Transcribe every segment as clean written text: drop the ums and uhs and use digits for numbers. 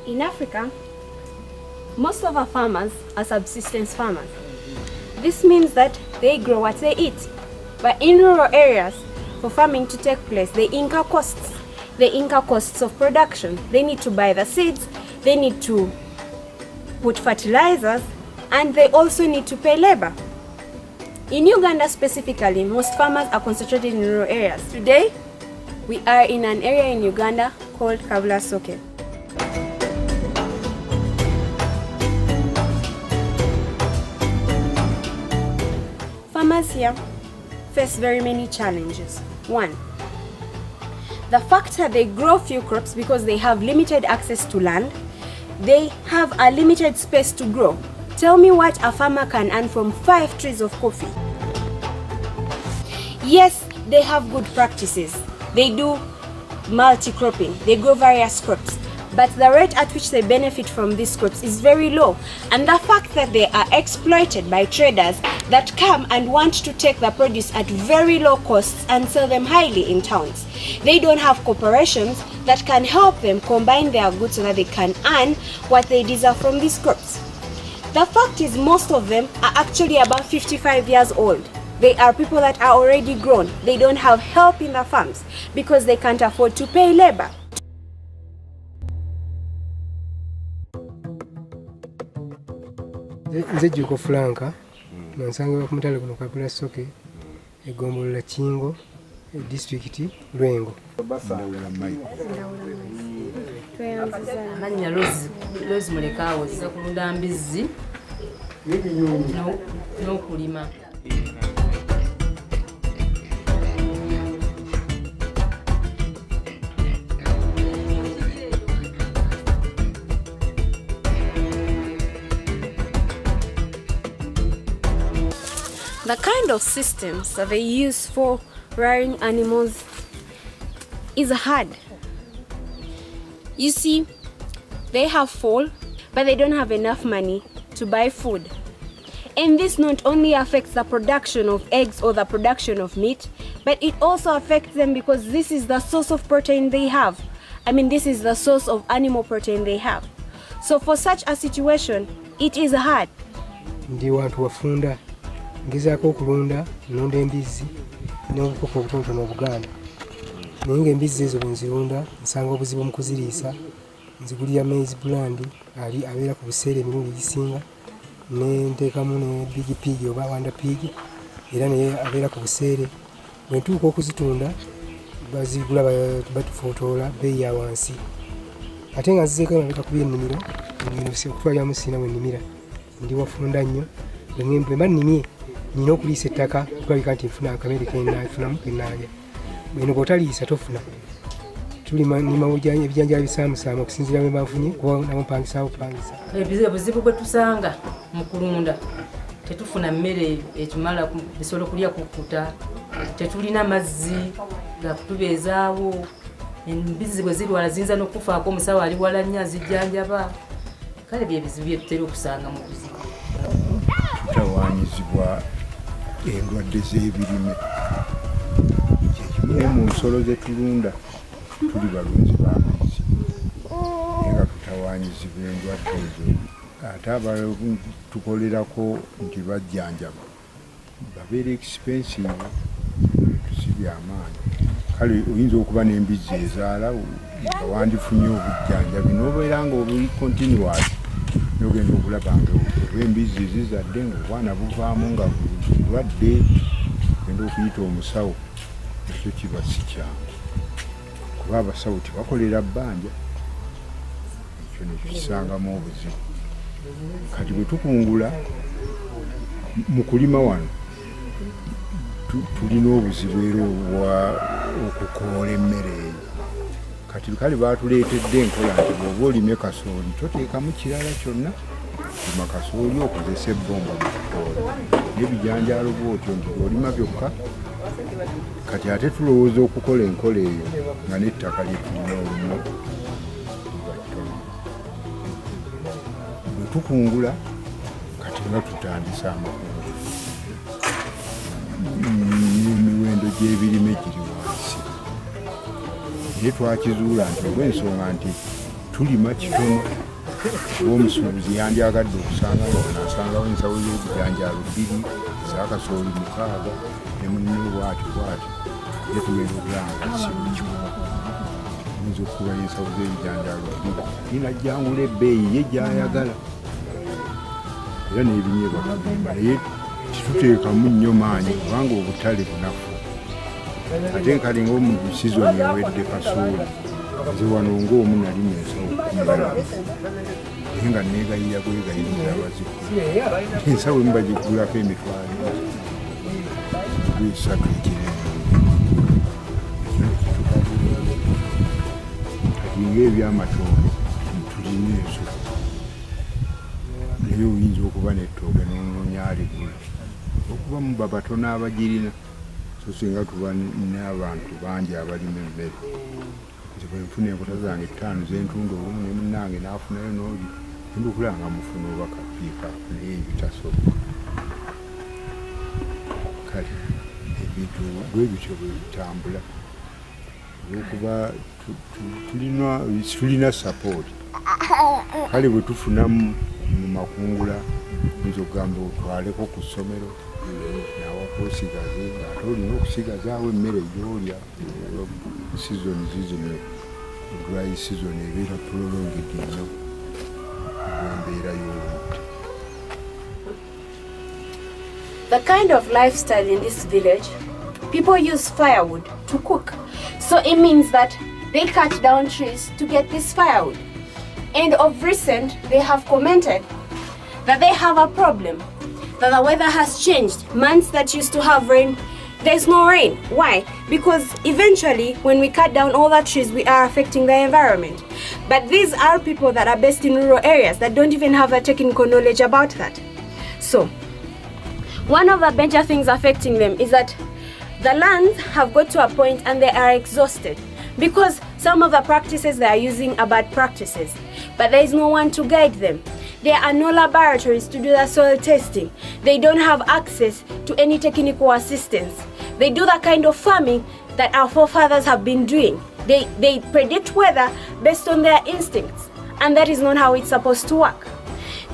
In Africa, most of our farmers are subsistence farmers. This means that they grow what they eat. But in rural areas, for farming to take place, they incur costs. They incur costs of production. They need to buy the seeds, they need to put fertilizers, and they also need to pay labor. In Uganda specifically, most farmers are concentrated in rural areas. Today, we are in an area in Uganda called Kabulasoke. Farmers here face very many challenges. One, the fact that they grow few crops because they have limited access to land. They have a limited space to grow. Tell me what a farmer can earn from 5 trees of coffee. Yes, they have good practices. They do multi-cropping. They grow various crops. But the rate at which they benefit from these crops is very low. And the fact that they are exploited by traders that come and want to take the produce at very low costs and sell them highly in towns. They don't have corporations that can help them combine their goods so that they can earn what they deserve from these crops. The fact is most of them are actually about 55 years old. They are people that are already grown. They don't have help in the farms because they can't afford to pay labor. Nze Juko Franka, nansanga ku mutale kuno Kabulasoke, egombo la Kingo, district Lwengo. Amanya Rose Mulekawo ziza kulunda mbizi n'okulima. The kind of systems that they use for rearing animals is hard. You see, they have foal, but they don't have enough money to buy food. And this not only affects the production of eggs or the production of meat, but it also affects them because this is the source of protein they have. I mean, this is the source of animal protein they have. So for such a situation, it is hard. Ndi wantu wafunda ngezaako okulunda nonda embizi n'obukopo obutonotono obuganda naye ng'embizi ezo bwe nzirunda nsanga obuzibu mu kuziriisa nzigulira maize brand ali abeera ku buseera emirundi egisinga ne nteekamu ne big pig oba wanda pig era naye abeera ku buseere bwe ntuuka okuzitunda bazigula batufotoola bbeeyi ya wansi ate nga nzizeeko emabega kuba ennimiro okutwaliramu siina bwe nnimira ndi wafunda nnyo bwe mba nnimye nina okuliisa ettaka tulabika nti nfuna akamere kenfunamu kenaalya bweno bw'otaliisa tofuna tulima ebijanjala bisaamusaamu okusinziira bwe banfunye kuba nabo mpangisaawo pangisa. Ebizibu bwe tusanga mu kulunda tetufuna mmere ekimala bisolo kulya kukkuta, tetulina mazzi gakutubeezaawo, embizi bwe zirwala ziyinza n'okufaako omusawo ali wala nnyo azijjanjaba. Kale byebizibu bye tutera okusanga mu buzibu. Tutawaanyizibwa endwadde z'ebirime kyekimu mu nsolo ze tulunda tuli balunzi b'amazzi naye nga tutawaanyizibwa endwadde ezo ate abatukolerako nti bajjanjaba babeera expensive tusibya amaanyi. Kale oyinza okuba n'embizi ezaala nga wandifunye obujjanjabi n'obeera nga obuli continuous n'ogenda okulaba nga olw'embizi zizadde ng'obwana buvaamu nga bulwadde ogenda okuyita omusawo ekyo kiba si kyangu kuba abasawo tebakolera bbanja ekyo nekyo kisangamu obuzibu. Kati bwe tukungula mu kulima wano tulina obuzibu era okukoola emmere eyo kati kale baatuleetedde enkola nti bw'oba olimye kasooli toteekamu kirala kyonna lima kasooli okozesa ebbomba mu kukoola n'ebijanjaalo bwotyo nti olima byokka. Kati ate tulowooza okukola enkola eyo nga n'ettaka lyetulina olumu libattono. Bwe tukungula kati nga tutandisa amakungula, emiwendo gy'ebirime giri wansi. Naye twakizuula nti olw'ensonga nti tulima kitono, omusuubuzi yandyagadde okusanga ng'onaasangawo ensawo y'ebijanjaalo 2 ez'akasooli 6 ne mulimu bwatyo ye tugenda okulanga sibukikuba oyinza okukuba ensawo z'ebijanjaalo 2 ninajjangula ebbeeyi ye gy'ayagala era n'ebinyeebwa tugimba, naye tituteekamu nnyo maanyi kubanga obutale bunafu. Ate nkali ng'omu sizoni ewedde kasooli nze wano ng'omu nali nensawo 10 naye nga neegayirira bwegayirira abazigula ensawo emu bagigulako emitwalo 3 ekirenge. Kati ng'ebyamatooke tulina ensuku naye oyinza okuba n'ettooke n'onyaaligula okuba mu babatono abagirina so singa tuba n'abantu bangi abalima emmere nti bwe nfuna enkota zange 5 z'entunda olumu ne munnange n'afunayo n'oli genda okulanga mufuna oba kapiika naye ebitasoboka. Kale ebintu bwe bityo bwe bitambula olwokuba tulina support. Kale bwe tufunamu mu makungula oyinza okugamba otwaleko ku ssomero nawaka osigaze ng'ate olina okusigazaawo emmere gy'olya. Sizoni zizino dry season ebeera prolonged nnyo embeera y'obudde. The kind of lifestyle in this village, people use firewood to cook. So it means that they cut down trees to get this firewood. And of recent, they have commented that they have a problem, that the weather has changed. Months that used to have rain, there's no rain. Why? Because eventually, when we cut down all the trees, we are affecting the environment. But these are people that are based in rural areas that don't even have the technical knowledge about that. So, one of the major things affecting them is that the lands have got to a point and they are exhausted because some of the practices they are using are bad practices, but there is no one to guide them. There are no laboratories to do the soil testing. They don't have access to any technical assistance. They do the kind of farming that our forefathers have been doing. They predict weather based on their instincts, and that is not how it's supposed to work.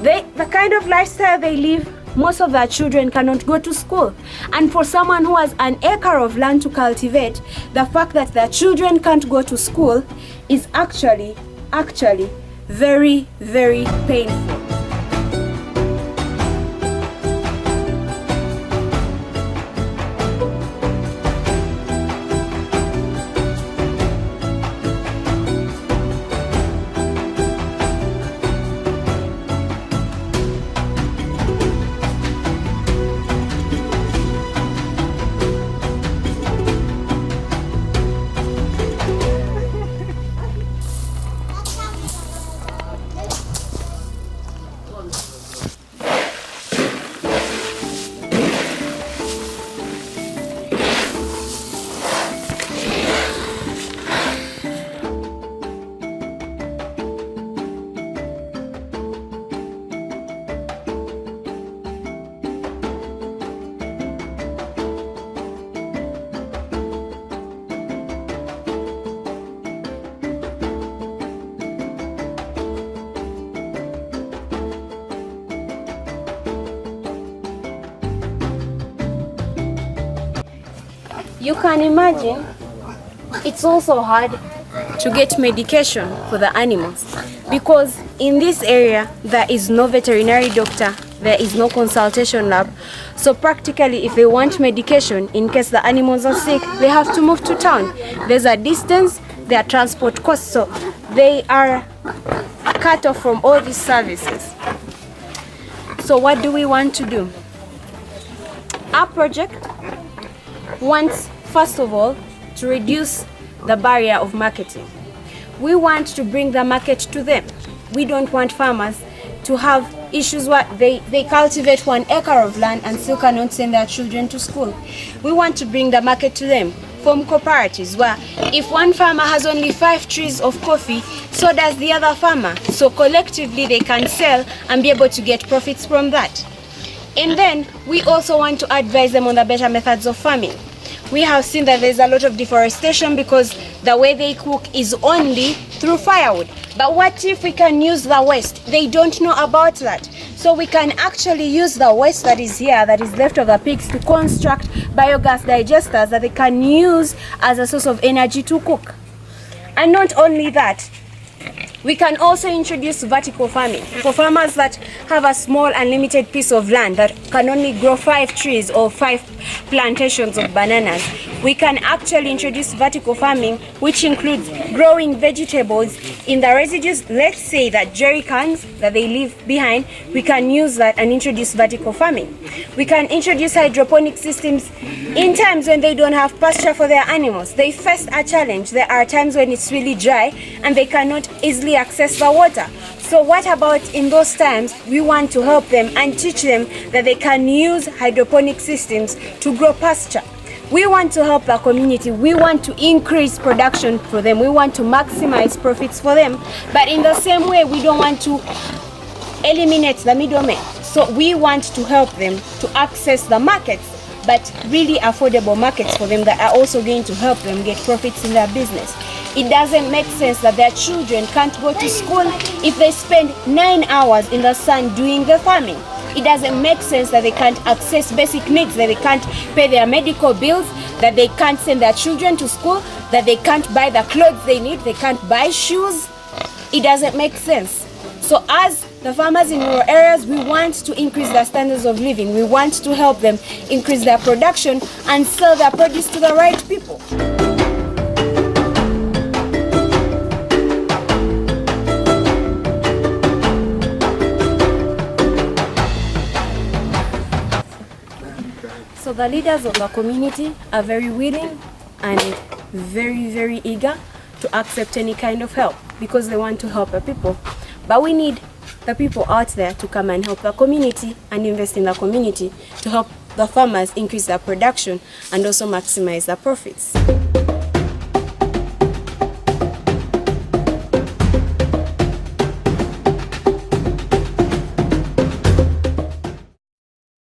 The kind of lifestyle they live, most of their children cannot go to school. And for someone who has an acre of land to cultivate, the fact that their children can't go to school is actually very, very painful. You can imagine it's also hard to get medication for the animals because in this area there is no veterinary doctor, there is no consultation lab. So practically if they want medication in case the animals are sick, they have to move to town. There's a distance, there are transport costs, so they are cut off from all these services. So what do we want to do? Our project wants, first of all, to reduce the barrier of marketing. we want to bring the market to them. We don't want farmers to have issues where they cultivate 1 acre of land and still cannot send their children to school. We want to bring the market to them from cooperatives, where if one farmer has only 5 trees of coffee, so does the other farmer. So collectively they can sell and be able to get profits from that. And then we also want to advise them on the better methods of farming. We have seen that there's a lot of deforestation because the way they cook is only through firewood. But what if we can use the waste? They don't know about that. So we can actually use the waste that is here, that is left of the pigs, to construct biogas digesters that they can use as a source of energy to cook. And not only that, we can also introduce vertical farming for farmers that have a small and limited piece of land that can only grow 5 trees or 5 plantations of bananas. We can actually introduce vertical farming, which includes growing vegetables in the residues. Let's say that jerry cans that they leave behind, we can use that and introduce vertical farming. We can introduce hydroponic systems in times when they don't have pasture for their animals. They face a challenge. There are times when it's really dry and they cannot easily access the water. So what about in those times? We want to help them and teach them that they can use hydroponic systems to grow pasture. We want to help the community. We want to increase production for them. We want to maximize profits for them. But in the same way, we don't want to eliminate the middlemen. So we want to help them to access the markets, but really affordable markets for them that are also going to help them get profits in their business. It doesn't make sense that their children can't go to school if they spend 9 hours in the sun doing the farming. It doesn't make sense that they can't access basic needs, that they can't pay their medical bills, that they can't send their children to school, that they can't buy the clothes they need, they can't buy shoes. It doesn't make sense. So as the farmers in rural areas, we want to increase their standards of living. We want to help them increase their production and sell their produce to the right people. So the leaders of the community are very willing and very eager to accept any kind of help because they want to help the people. But we need the people out there to come and help the community and invest in the community to help the farmers increase their production and also maximize their profits.